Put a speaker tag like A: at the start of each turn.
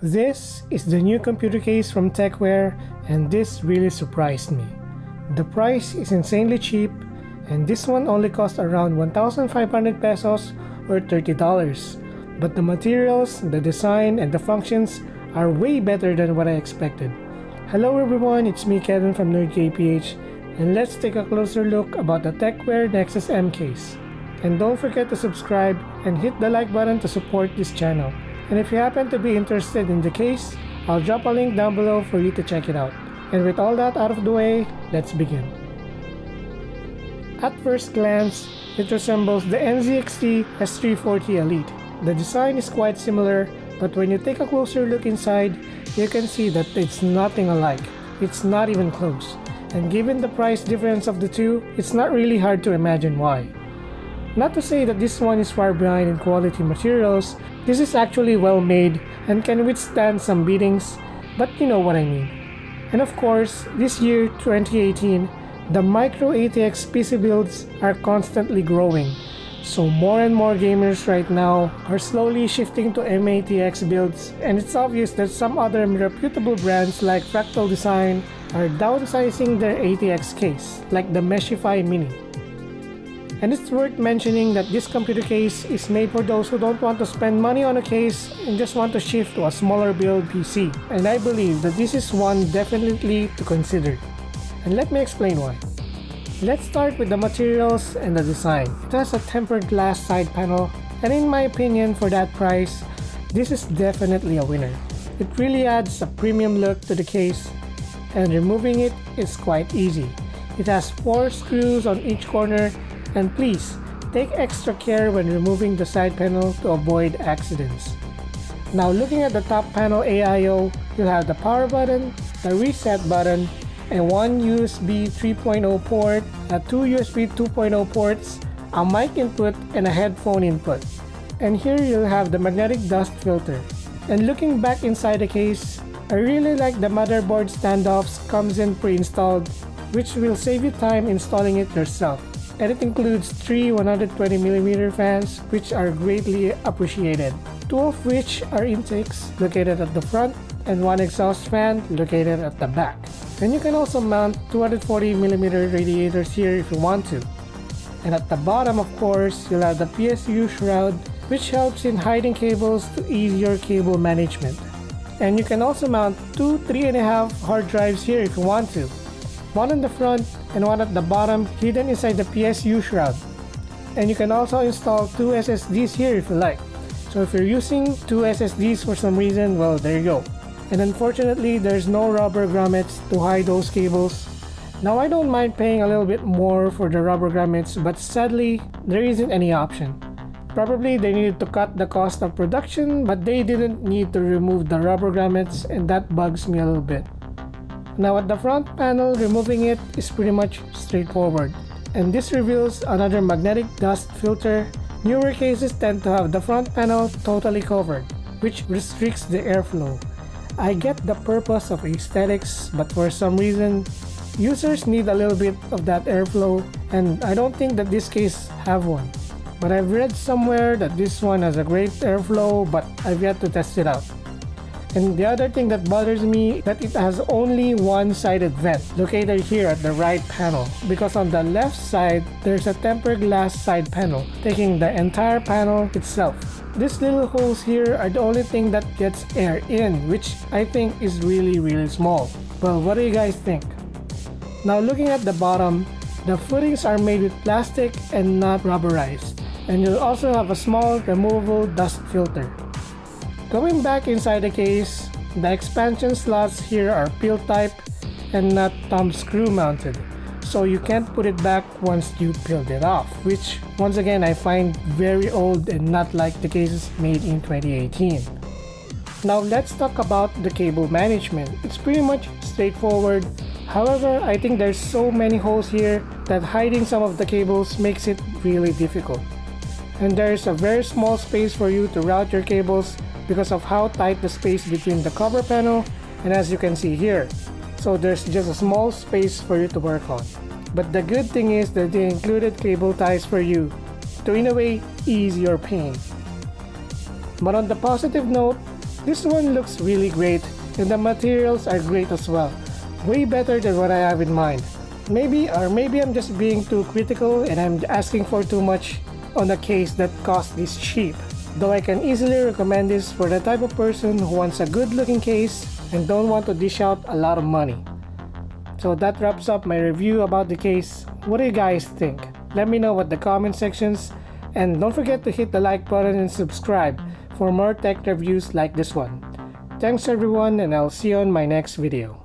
A: This is the new computer case from Tecware, and this really surprised me. The price is insanely cheap, and this one only cost around 1,500 pesos or $30. But the materials, the design, and the functions are way better than what I expected. Hello everyone, it's me Kevin from nerdcaveph, and let's take a closer look about the Tecware Nexus M case. And don't forget to subscribe and hit the like button to support this channel. And if you happen to be interested in the case, I'll drop a link down below for you to check it out. And with all that out of the way, let's begin. At first glance, it resembles the NZXT S340 Elite. The design is quite similar, but when you take a closer look inside, you can see that it's nothing alike. It's not even close. And given the price difference of the two, it's not really hard to imagine why. Not to say that this one is far behind in quality materials, this is actually well made and can withstand some beatings, but you know what I mean. And of course, this year 2018, the micro ATX PC builds are constantly growing. So more and more gamers right now are slowly shifting to mATX builds, and it's obvious that some other reputable brands like Fractal Design are downsizing their ATX case, like the Meshify Mini. And it's worth mentioning that this computer case is made for those who don't want to spend money on a case and just want to shift to a smaller build PC. And I believe that this is one definitely to consider. And let me explain why. Let's start with the materials and the design. It has a tempered glass side panel, and in my opinion, for that price, this is definitely a winner. It really adds a premium look to the case, and removing it is quite easy. It has 4 screws on each corner, and please, take extra care when removing the side panel to avoid accidents. Now looking at the top panel AIO, you'll have the power button, the reset button, and one USB 3.0 port, 2 USB 2.0 ports, a mic input, and a headphone input. And here you'll have the magnetic dust filter. And looking back inside the case, I really like the motherboard standoffs comes in pre-installed, which will save you time installing it yourself. And it includes 3 120mm fans, which are greatly appreciated, 2 of which are intakes located at the front and 1 exhaust fan located at the back. And you can also mount 240mm radiators here if you want to. And at the bottom, of course, you'll have the PSU shroud, which helps in hiding cables to ease your cable management. And you can also mount 2 3.5 hard drives here if you want to. 1 on the front and 1 at the bottom hidden inside the PSU shroud. And you can also install 2 SSDs here if you like. So if you're using 2 SSDs for some reason, well, there you go. And unfortunately, there's no rubber grommets to hide those cables. Now I don't mind paying a little bit more for the rubber grommets, but sadly, there isn't any option. Probably they needed to cut the cost of production, but they didn't need to remove the rubber grommets, and that bugs me a little bit. Now at the front panel, removing it is pretty much straightforward. And this reveals another magnetic dust filter. Newer cases tend to have the front panel totally covered, which restricts the airflow. I get the purpose of aesthetics, but for some reason, users need a little bit of that airflow, and I don't think that this case have one. But I've read somewhere that this one has a great airflow, but I've yet to test it out. And the other thing that bothers me is that it has only one-sided vent located here at the right panel, because on the left side there's a tempered glass side panel taking the entire panel itself. These little holes here are the only thing that gets air in, which I think is really small. Well, what do you guys think? Now looking at the bottom, the footings are made with plastic and not rubberized, and you'll also have a small removable dust filter. Going back inside the case, the expansion slots here are peel type and not thumb screw mounted, so you can't put it back once you peeled it off, which once again I find very old and not like the cases made in 2018. Now let's talk about the cable management. It's pretty much straightforward. However, I think there's so many holes here that hiding some of the cables makes it really difficult. And there's a very small space for you to route your cables because of how tight the space between the cover panel and as you can see here. So there's just a small space for you to work on. But the good thing is that they included cable ties for you to in a way ease your pain. But on the positive note, This one looks really great, and the materials are great as well. Way better than what I have in mind. Maybe I'm just being too critical and I'm asking for too much on a case that costs this cheap. Though I can easily recommend this for the type of person who wants a good looking case and don't want to dish out a lot of money. So that wraps up my review about the case. What do you guys think? Let me know in the comment sections, and don't forget to hit the like button and subscribe for more tech reviews like this one. Thanks everyone, and I'll see you on my next video.